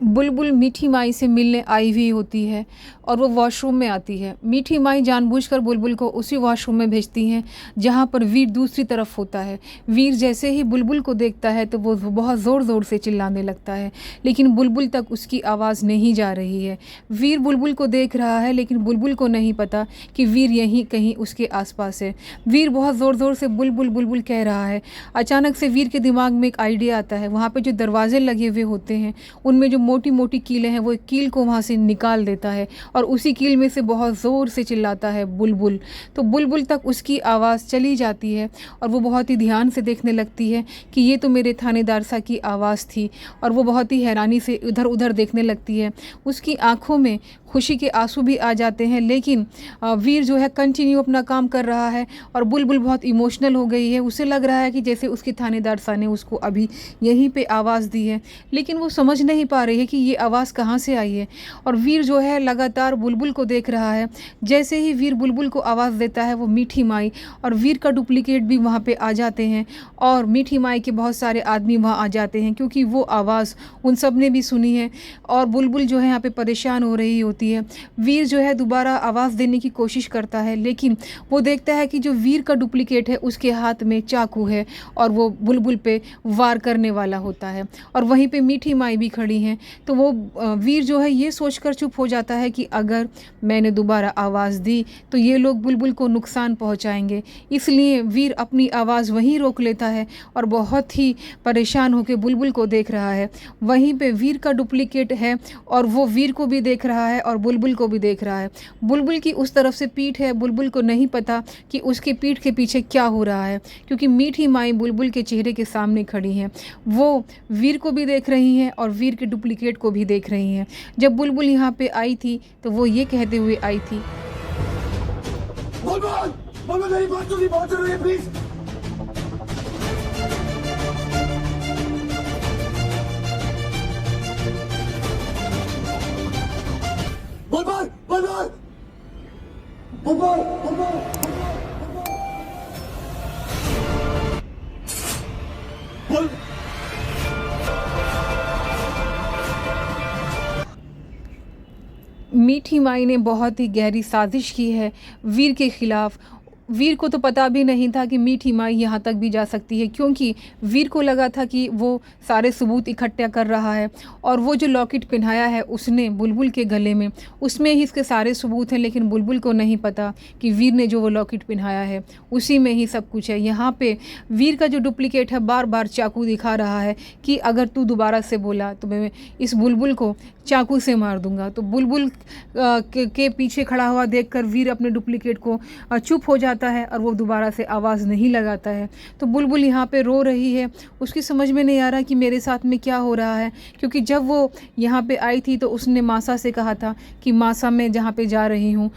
बुलबुल मीठी माई से मिलने आई हुई होती है और वो वॉशरूम में आती है। मीठी माई जानबूझकर बुलबुल को उसी वॉशरूम में भेजती हैं जहाँ पर वीर दूसरी तरफ होता है। वीर जैसे ही बुलबुल को देखता है तो वो बहुत ज़ोर ज़ोर से चिल्लाने लगता है, लेकिन बुलबुल तक उसकी आवाज़ नहीं जा रही है। वीर बुलबुल को देख रहा है, लेकिन बुलबुल को नहीं पता कि वीर यहीं कहीं उसके आसपास है। वीर बहुत ज़ोर ज़ोर से बुलबुल बुलबुल कह रहा है। अचानक से वीर के दिमाग में एक आइडिया आता है। वहाँ पर जो दरवाजे लगे हुए होते हैं उनमें जो मोटी मोटी कीलें हैं, वो एक कील को वहाँ से निकाल देता है और उसी कील में से बहुत ज़ोर से चिल्लाता है बुलबुल। तो बुलबुल तक उसकी आवाज़ चली जाती है और वो बहुत ही ध्यान से देखने लगती है कि ये तो मेरे थानेदार सा की आवाज़ थी, और वो बहुत ही हैरानी से इधर उधर देखने लगती है। उसकी आंखों में खुशी के आंसू भी आ जाते हैं, लेकिन वीर जो है कंटिन्यू अपना काम कर रहा है और बुलबुल बहुत इमोशनल हो गई है। उसे लग रहा है कि जैसे उसके थानेदार सा ने उसको अभी यहीं पे आवाज़ दी है, लेकिन वो समझ नहीं पा रही है कि ये आवाज़ कहाँ से आई है। और वीर जो है लगातार बुलबुल को देख रहा है। जैसे ही वीर बुलबुल को आवाज़ देता है, वो मीठी माई और वीर का डुप्लीकेट भी वहाँ पे आ जाते हैं और मीठी माई के बहुत सारे आदमी वहाँ आ जाते हैं, क्योंकि वो आवाज़ उन सब ने भी सुनी है। और बुलबुल जो है यहाँ पे परेशान हो रही होती है। वीर जो है दोबारा आवाज़ देने की कोशिश करता है, लेकिन वो देखता है कि जो वीर का डुप्लीकेट है उसके हाथ में चाकू है और वो बुलबुल पे वार करने वाला होता है। और वहीं पे मीठी माई भी खड़ी हैं। तो वो वीर जो है ये सोचकर चुप हो जाता है कि अगर मैंने दोबारा आवाज़ दी तो ये लोग बुलबुल को नुकसान पहुंचाएंगे। इसलिए वीर अपनी आवाज़ वहीं रोक लेता है और बहुत ही परेशान होकर बुलबुल को देख रहा है। वहीं पे वीर का डुप्लीकेट है और वो वीर को भी देख रहा है और बुलबुल को भी देख रहा है। बुलबुल की उस तरफ से पीठ है, बुलबुल को नहीं पता कि उसके पीठ के पीछे क्या हो रहा है, क्योंकि मीठी माई बुलबुल के चेहरे के सामने खड़ी हैं। वो वीर को भी देख रही हैं और वीर के डुप्लीकेट को भी देख रही हैं। जब बुलबुल यहाँ पे आई थी तो वो ये कहते हुए आई थी, बुलबुल, बुलबुल मेरी बात सुनिए, बहुत जरूरी है, प्लीज। बुलबुल, बुलबुल, बुलबुल, बुलबुल, बुलबुल। मीठी माई ने बहुत ही गहरी साजिश की है वीर के खिलाफ। वीर को तो पता भी नहीं था कि मीठी माई यहाँ तक भी जा सकती है, क्योंकि वीर को लगा था कि वो सारे सबूत इकट्ठा कर रहा है और वो जो लॉकेट पहनाया है उसने बुलबुल के गले में, उसमें ही इसके सारे सबूत हैं। लेकिन बुलबुल को नहीं पता कि वीर ने जो वो लॉकेट पहनाया है उसी में ही सब कुछ है। यहाँ पे वीर का जो डुप्लीकेट है बार बार चाकू दिखा रहा है कि अगर तू दोबारा से बोला तो मैं इस बुलबुल को चाकू से मार दूंगा। तो बुलबुल के पीछे खड़ा हुआ देखकर वीर अपने डुप्लीकेट को चुप हो जाता है और वो दोबारा से आवाज़ नहीं लगाता है। तो बुलबुल यहाँ पे रो रही है। उसकी समझ में नहीं आ रहा कि मेरे साथ में क्या हो रहा है, क्योंकि जब वो यहाँ पे आई थी तो उसने मासा से कहा था कि मासा मैं जहाँ पे जा रही हूँ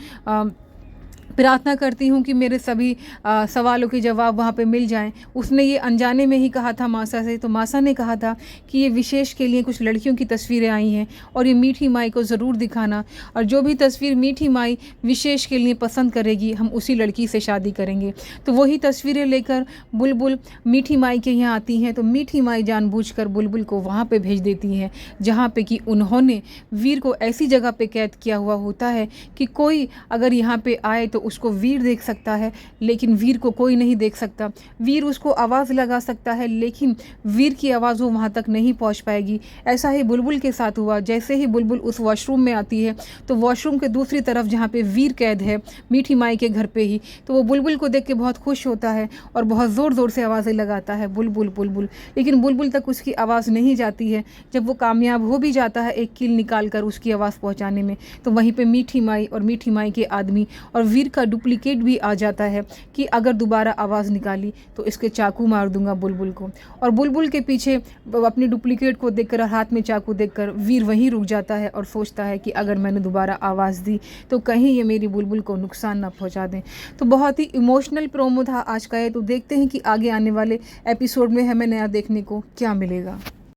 प्रार्थना करती हूँ कि मेरे सभी सवालों के जवाब वहाँ पे मिल जाएं। उसने ये अनजाने में ही कहा था मासा से। तो मासा ने कहा था कि ये विशेष के लिए कुछ लड़कियों की तस्वीरें आई हैं और ये मीठी माई को ज़रूर दिखाना, और जो भी तस्वीर मीठी माई विशेष के लिए पसंद करेगी हम उसी लड़की से शादी करेंगे। तो वही तस्वीरें लेकर बुलबुल मीठी माई के यहाँ आती हैं। तो मीठी माई जानबूझकर बुलबुल को वहाँ पर भेज देती हैं जहाँ पर कि उन्होंने वीर को ऐसी जगह पर कैद किया हुआ होता है कि कोई अगर यहाँ पर आए तो उसको वीर देख सकता है, लेकिन वीर को कोई नहीं देख सकता। वीर उसको आवाज़ लगा सकता है, लेकिन वीर की आवाज़ वो वहाँ तक नहीं पहुँच पाएगी। ऐसा ही बुलबुल के साथ हुआ। जैसे ही बुलबुल उस वॉशरूम में आती है तो वॉशरूम के दूसरी तरफ जहाँ पे वीर कैद है मीठी माई के घर पे ही, तो वो बुलबुल को देख के बहुत खुश होता है और बहुत ज़ोर ज़ोर से आवाज़ें लगाता है बुलबुल बुलबुल। लेकिन बुलबुल तक उसकी आवाज़ नहीं जाती है। जब वो कामयाब हो भी जाता है एक कील निकाल कर उसकी आवाज़ पहुँचाने में, तो वहीं पर मीठी माई और मीठी माई के आदमी और वीर का डुप्लीकेट भी आ जाता है कि अगर दोबारा आवाज़ निकाली तो इसके चाकू मार दूंगा बुलबुल को। और बुलबुल के पीछे अपने डुप्लीकेट को देखकर, हाथ में चाकू देखकर वीर वहीं रुक जाता है और सोचता है कि अगर मैंने दोबारा आवाज़ दी तो कहीं ये मेरी बुलबुल को नुकसान ना पहुंचा दें। तो बहुत ही इमोशनल प्रोमो था आज का ये। तो देखते हैं कि आगे आने वाले एपिसोड में हमें नया देखने को क्या मिलेगा।